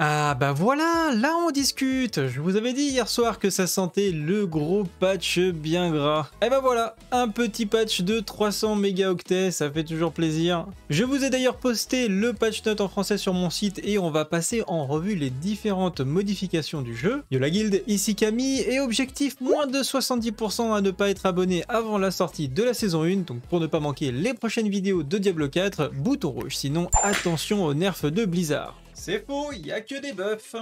Ah bah voilà, là on discute. Je vous avais dit hier soir que ça sentait le gros patch bien gras. Et bah voilà, un petit patch de 300 mégaoctets, ça fait toujours plaisir. Je vous ai d'ailleurs posté le patch note en français sur mon site et on va passer en revue les différentes modifications du jeu. Yo la guilde, ici Camille et objectif moins de 70% à ne pas être abonné avant la sortie de la saison 1, donc pour ne pas manquer les prochaines vidéos de Diablo 4, bouton rouge, sinon attention aux nerfs de Blizzard. C'est faux, il n'y a que des buffs.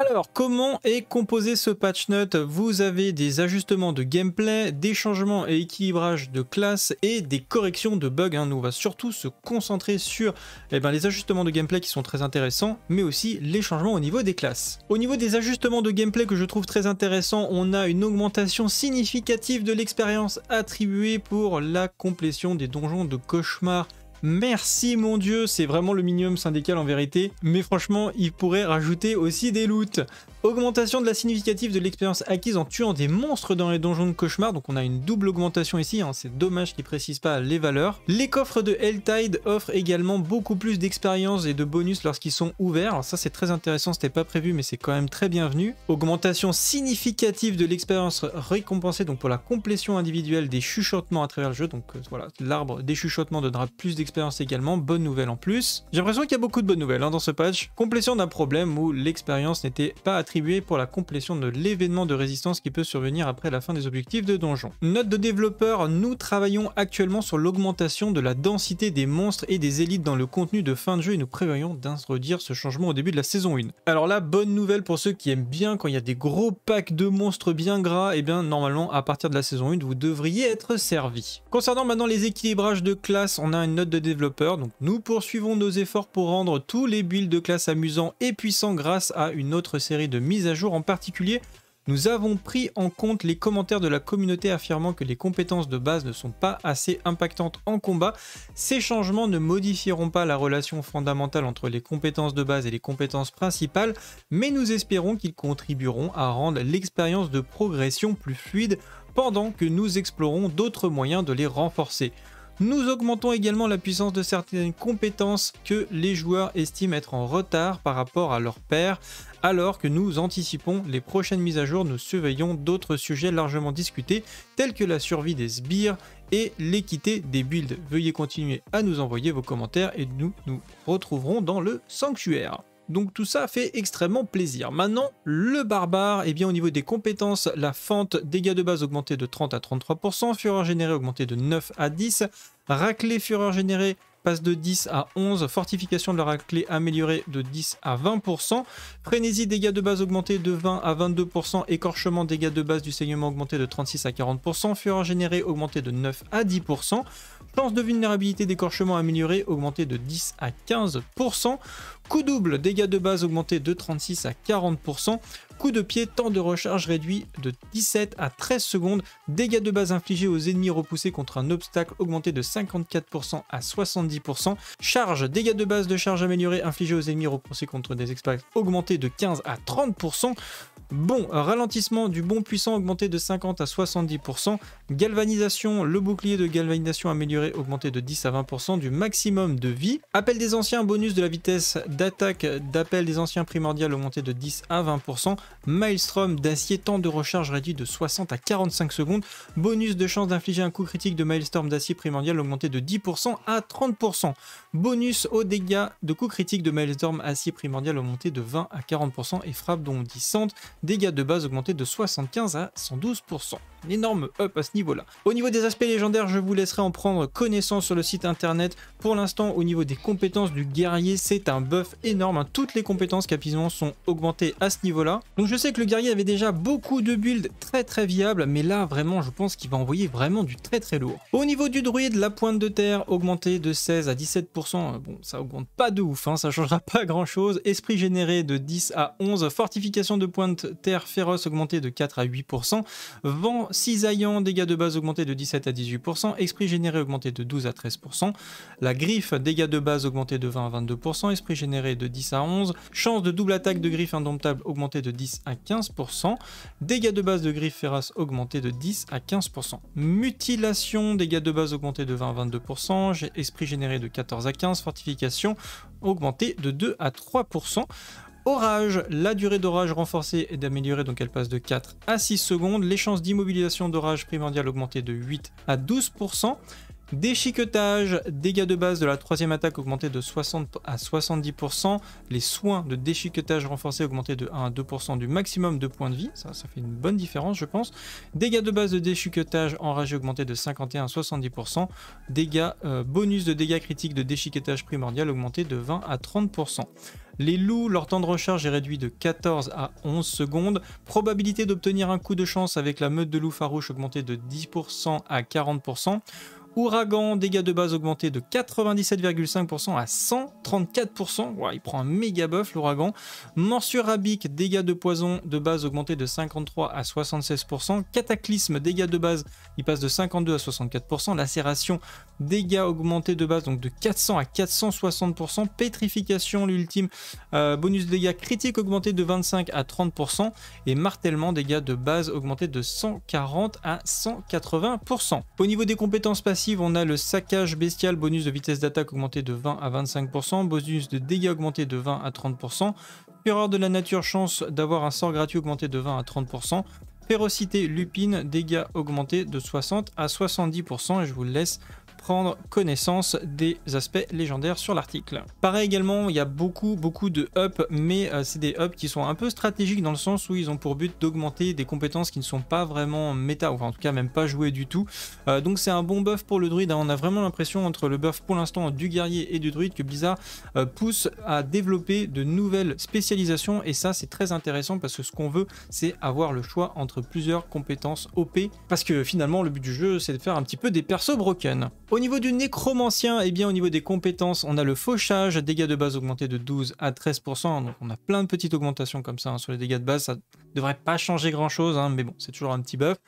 Alors, comment est composé ce patch note? Vous avez des ajustements de gameplay, des changements et équilibrage de classes et des corrections de bugs. Nous, on va surtout se concentrer sur les ajustements de gameplay qui sont très intéressants, mais aussi les changements au niveau des classes. Au niveau des ajustements de gameplay que je trouve très intéressants, on a une augmentation significative de l'expérience attribuée pour la complétion des donjons de cauchemar. Merci mon dieu, c'est vraiment le minimum syndical en vérité, mais franchement, il pourrait rajouter aussi des loots. Augmentation de la significative de l'expérience acquise en tuant des monstres dans les donjons de cauchemar, donc on a une double augmentation ici, c'est dommage qu'ils ne précisent pas les valeurs. Les coffres de Helltide offrent également beaucoup plus d'expérience et de bonus lorsqu'ils sont ouverts, alors ça c'est très intéressant, c'était pas prévu mais c'est quand même très bienvenu. Augmentation significative de l'expérience récompensée donc pour la complétion individuelle des chuchotements à travers le jeu, donc voilà, l'arbre des chuchotements donnera plus d'expérience également, bonne nouvelle en plus. J'ai l'impression qu'il y a beaucoup de bonnes nouvelles dans ce patch. Complétion d'un problème où l'expérience n'était pas attribuée pour la complétion de l'événement de résistance qui peut survenir après la fin des objectifs de donjon. Note de développeur, nous travaillons actuellement sur l'augmentation de la densité des monstres et des élites dans le contenu de fin de jeu et nous prévoyons d'introduire ce changement au début de la saison 1. Alors là, bonne nouvelle pour ceux qui aiment bien quand il y a des gros packs de monstres bien gras, et bien normalement à partir de la saison 1 vous devriez être servi. Concernant maintenant les équilibrages de classe, on a une note de développeur, donc nous poursuivons nos efforts pour rendre tous les builds de classe amusants et puissants grâce à une autre série de mises à jour. En particulier, nous avons pris en compte les commentaires de la communauté affirmant que les compétences de base ne sont pas assez impactantes en combat. Ces changements ne modifieront pas la relation fondamentale entre les compétences de base et les compétences principales, mais nous espérons qu'ils contribueront à rendre l'expérience de progression plus fluide pendant que nous explorons d'autres moyens de les renforcer. Nous augmentons également la puissance de certaines compétences que les joueurs estiment être en retard par rapport à leurs pairs. Alors que nous anticipons les prochaines mises à jour, nous surveillons d'autres sujets largement discutés tels que la survie des sbires et l'équité des builds. Veuillez continuer à nous envoyer vos commentaires et nous nous retrouverons dans le sanctuaire. Donc tout ça fait extrêmement plaisir. Maintenant, le barbare, au niveau des compétences, la fente, dégâts de base augmentés de 30 à 33%, fureur générée augmentée de 9 à 10, raclée fureur générée passe de 10 à 11, fortification de la raclée améliorée de 10 à 20%, frénésie dégâts de base augmentés de 20 à 22%, écorchement dégâts de base du saignement augmenté de 36 à 40%, fureur générée augmentée de 9 à 10%, chance de vulnérabilité d'écorchement améliorée augmentée de 10 à 15%, coup double dégâts de base augmenté de 36 à 40%, coup de pied, temps de recharge réduit de 17 à 13 secondes, dégâts de base infligés aux ennemis repoussés contre un obstacle augmenté de 54% à 70%, charge, dégâts de base de charge améliorée infligés aux ennemis repoussés contre des obstacles augmenté de 15 à 30%, bon, ralentissement du bon puissant augmenté de 50 à 70%, galvanisation, le bouclier de galvanisation amélioré augmenté de 10 à 20%, du maximum de vie, appel des anciens, bonus de la vitesse d'attaque d'appel des anciens primordial augmenté de 10 à 20%, Maelstrom d'acier, temps de recharge réduit de 60 à 45 secondes, bonus de chance d'infliger un coup critique de Maelstrom d'acier primordial augmenté de 10% à 30%, bonus aux dégâts de coup critique de Maelstrom acier primordial augmenté de 20 à 40% et frappe bondissante, dégâts de base augmentés de 75 à 112%. Un énorme up à ce niveau-là. Au niveau des aspects légendaires, je vous laisserai en prendre connaissance sur le site internet. Pour l'instant, au niveau des compétences du guerrier, c'est un buff énorme. Toutes les compétences capitalement sont augmentées à ce niveau-là. Donc je sais que le guerrier avait déjà beaucoup de builds très viables, mais là vraiment je pense qu'il va envoyer vraiment du très lourd. Au niveau du druide, la pointe de terre augmentée de 16 à 17%. Bon, ça augmente pas de ouf, ça changera pas grand-chose. Esprit généré de 10 à 11, fortification de pointe terre féroce augmenté de 4 à 8%, vent cisaillant, dégâts de base augmentés de 17 à 18%, esprit généré augmenté de 12 à 13%, la griffe, dégâts de base augmenté de 20 à 22%, esprit généré de 10 à 11%, chance de double attaque de griffe indomptable augmenté de 10 à 15%, dégâts de base de griffe féroce augmenté de 10 à 15%, mutilation, dégâts de base augmenté de 20 à 22%, esprit généré de 14 à 15%, fortification augmentée de 2 à 3%. Orage, la durée d'orage renforcée est d'améliorée, donc elle passe de 4 à 6 secondes. Les chances d'immobilisation d'orage primordial augmentées de 8 à 12%. Déchiquetage, dégâts de base de la troisième attaque augmentés de 60 à 70%. Les soins de déchiquetage renforcés augmentés de 1 à 2% du maximum de points de vie. Ça fait une bonne différence, je pense. Dégâts de base de déchiquetage enragé augmentés de 51 à 70%. Dégâts, bonus de dégâts critiques de déchiquetage primordial augmentés de 20 à 30%. Les loups, leur temps de recharge est réduit de 14 à 11 secondes. Probabilité d'obtenir un coup de chance avec la meute de loups farouches augmentée de 10% à 40%. Ouragan, dégâts de base augmentés de 97,5% à 134%. Ouais, il prend un méga buff l'ouragan. Morsure à bique, dégâts de poison de base augmentés de 53 à 76%. Cataclysme, dégâts de base, il passe de 52 à 64%. Lacération, dégâts augmentés de base, donc de 400 à 460%. Pétrification, l'ultime, bonus de dégâts critiques augmenté de 25 à 30%. Et martèlement, dégâts de base augmentés de 140 à 180%. Au niveau des compétences passives, on a le saccage bestial, bonus de vitesse d'attaque augmenté de 20 à 25%, bonus de dégâts augmenté de 20 à 30%, fureur de la nature, chance d'avoir un sort gratuit augmenté de 20 à 30%, férocité lupine, dégâts augmentés de 60 à 70%, et je vous laisse prendre connaissance des aspects légendaires sur l'article. Pareil également, il y a beaucoup de ups, mais c'est des ups qui sont un peu stratégiques dans le sens où ils ont pour but d'augmenter des compétences qui ne sont pas vraiment méta, enfin en tout cas même pas jouées du tout. Donc c'est un bon buff pour le druide, hein. On a vraiment l'impression entre le buff pour l'instant du guerrier et du druide que Blizzard pousse à développer de nouvelles spécialisations, et ça c'est très intéressant parce que ce qu'on veut c'est avoir le choix entre plusieurs compétences OP, parce que finalement le but du jeu c'est de faire un petit peu des persos broken. Au niveau du nécromancien, eh bien au niveau des compétences, on a le fauchage, dégâts de base augmentés de 12 à 13%, donc on a plein de petites augmentations comme ça, hein, sur les dégâts de base, ça devrait pas changer grand chose, hein, mais bon, c'est toujours un petit buff.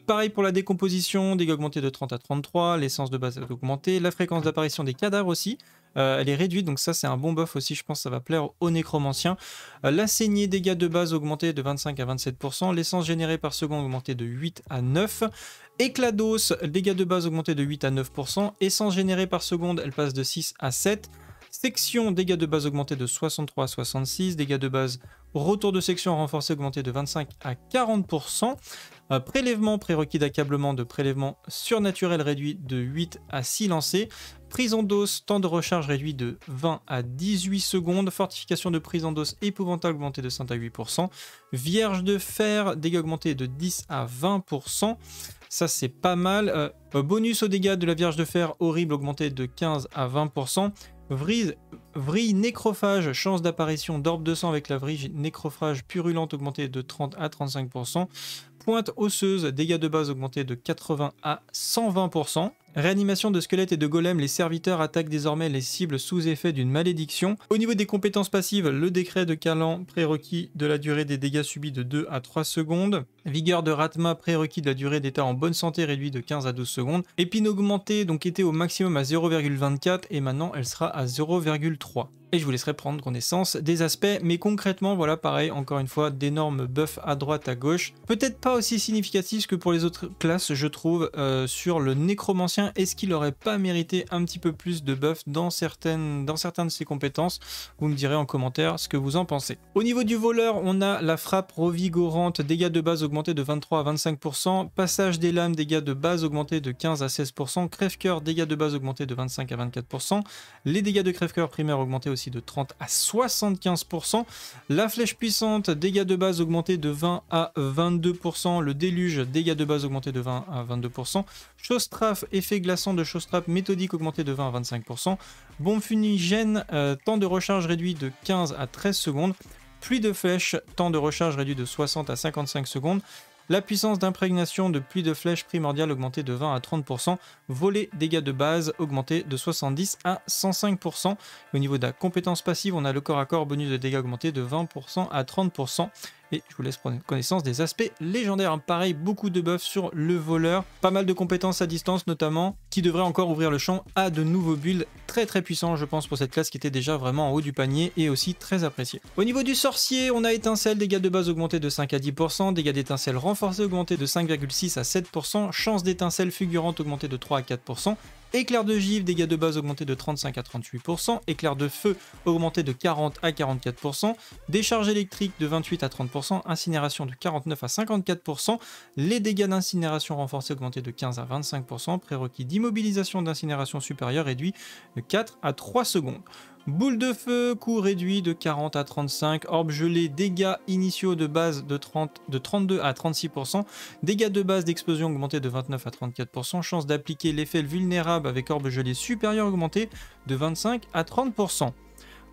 Pareil pour la décomposition, dégâts augmentés de 30 à 33, l'essence de base est augmentée, la fréquence d'apparition des cadavres aussi, elle est réduite, donc ça c'est un bon buff aussi, je pense que ça va plaire aux nécromanciens. La saignée, dégâts de base augmentés de 25 à 27%, l'essence générée par seconde augmentée de 8 à 9%, éclat d'os, dégâts de base augmentés de 8 à 9%, essence générée par seconde, elle passe de 6 à 7%, section, dégâts de base augmentés de 63 à 66, dégâts de base, retour de section renforcé augmenté de 25 à 40%, prélèvement, prérequis d'accablement de prélèvement surnaturel réduit de 8 à 6 lancers, prison d'os, temps de recharge réduit de 20 à 18 secondes, fortification de prison d'os épouvantable augmenté de 5 à 8%, vierge de fer, dégâts augmentés de 10 à 20%, ça c'est pas mal, bonus aux dégâts de la vierge de fer horrible augmenté de 15 à 20%, vrille nécrophage, chance d'apparition d'orbe de sang avec la vrille nécrophage purulente augmentée de 30 à 35%, pointe osseuse, dégâts de base augmentés de 80 à 120%, réanimation de squelettes et de golems, les serviteurs attaquent désormais les cibles sous effet d'une malédiction. Au niveau des compétences passives, le décret de Kalan, prérequis de la durée des dégâts subis de 2 à 3 secondes, vigueur de Ratma, prérequis de la durée d'état en bonne santé réduit de 15 à 12 secondes, épine augmentée, donc était au maximum à 0,24 et maintenant elle sera à 0,3. Et je vous laisserai prendre connaissance des aspects, mais concrètement, voilà, pareil, encore une fois, d'énormes buffs à droite, à gauche. Peut-être pas aussi significatifs que pour les autres classes, je trouve, sur le nécromancien. Est-ce qu'il aurait pas mérité un petit peu plus de buffs dans certaines de ses compétences? Vous me direz en commentaire ce que vous en pensez. Au niveau du voleur, on a la frappe revigorante, dégâts de base augmentés de 23 à 25%, passage des lames, dégâts de base augmentés de 15 à 16%, crève-cœur, dégâts de base augmentés de 25 à 24%, les dégâts de crève-cœur primaire augmentés aussi de 30 à 75%, la flèche puissante, dégâts de base augmentés de 20 à 22%, le déluge, dégâts de base augmentés de 20 à 22%, Showstrap, effet glaçant de Showstrap méthodique augmenté de 20 à 25%, bombe fumigène, temps de recharge réduit de 15 à 13 secondes, pluie de flèches, temps de recharge réduit de 60 à 55 secondes, la puissance d'imprégnation de pluie de flèches primordiale augmentée de 20 à 30%, volet dégâts de base augmenté de 70 à 105%. Et au niveau de la compétence passive, on a le corps à corps bonus de dégâts augmenté de 20% à 30%. et je vous laisse prendre connaissance des aspects légendaires. Pareil, beaucoup de buffs sur le voleur, pas mal de compétences à distance notamment, qui devraient encore ouvrir le champ à de nouveaux builds très puissants, je pense, pour cette classe qui était déjà vraiment en haut du panier et aussi très appréciée. Au niveau du sorcier, on a étincelle, dégâts de base augmentés de 5 à 10%, dégâts d'étincelle renforcés augmentés de 5,6 à 7%, chance d'étincelle fulgurante augmentée de 3 à 4%, éclair de givre, dégâts de base augmentés de 35 à 38%, éclair de feu augmenté de 40 à 44%, décharge électrique de 28 à 30%, incinération de 49 à 54%, les dégâts d'incinération renforcés augmentés de 15 à 25%, prérequis d'immobilisation d'incinération supérieure réduit de 4 à 3 secondes. Boule de feu, coût réduit de 40 à 35, orbe gelé, dégâts initiaux de base de 32 à 36%, dégâts de base d'explosion augmentés de 29 à 34%, chance d'appliquer l'effet vulnérable avec orbe gelé supérieur augmenté de 25 à 30%.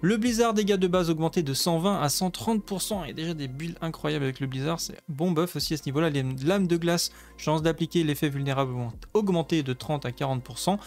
Le blizzard, dégâts de base augmentés de 120 à 130%, il y a déjà des builds incroyables avec le blizzard, c'est bon buff aussi à ce niveau-là. Les lames de glace, chance d'appliquer l'effet vulnérable augmenté de 30 à 40%.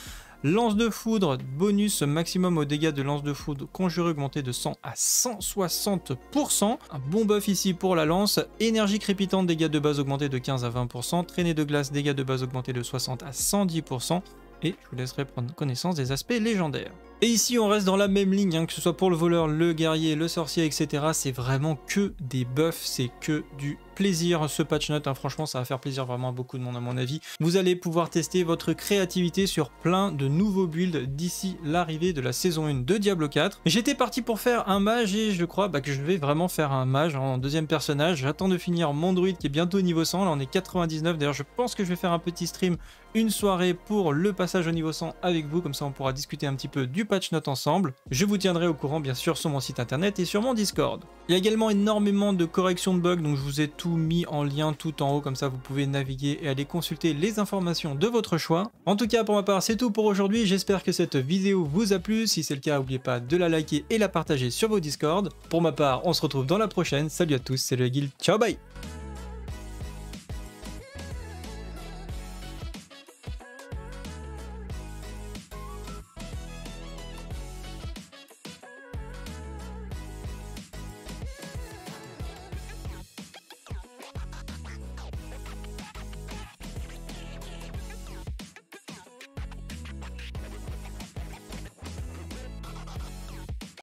Lance de foudre, bonus maximum aux dégâts de lance de foudre conjuré augmenté de 100 à 160%. Un bon buff ici pour la lance. Énergie crépitante, dégâts de base augmentés de 15 à 20%. Traînée de glace, dégâts de base augmentés de 60 à 110%. Et je vous laisserai prendre connaissance des aspects légendaires. Et ici on reste dans la même ligne, que ce soit pour le voleur, le guerrier, le sorcier, etc. C'est vraiment que des buffs, c'est que du plaisir ce patch note, franchement ça va faire plaisir vraiment à beaucoup de monde à mon avis. Vous allez pouvoir tester votre créativité sur plein de nouveaux builds d'ici l'arrivée de la saison 1 de Diablo 4. J'étais parti pour faire un mage et je crois que je vais vraiment faire un mage en deuxième personnage. J'attends de finir mon druide qui est bientôt niveau 100, là on est 99, d'ailleurs je pense que je vais faire un petit stream, une soirée pour le passage au niveau 100 avec vous, comme ça on pourra discuter un petit peu du patch note ensemble. Je vous tiendrai au courant bien sûr sur mon site internet et sur mon Discord. Il y a également énormément de corrections de bugs, donc je vous ai tout mis en lien tout en haut, comme ça vous pouvez naviguer et aller consulter les informations de votre choix. En tout cas pour ma part c'est tout pour aujourd'hui, j'espère que cette vidéo vous a plu, si c'est le cas n'oubliez pas de la liker et la partager sur vos Discord. Pour ma part on se retrouve dans la prochaine, salut à tous, c'est le Guild, ciao bye.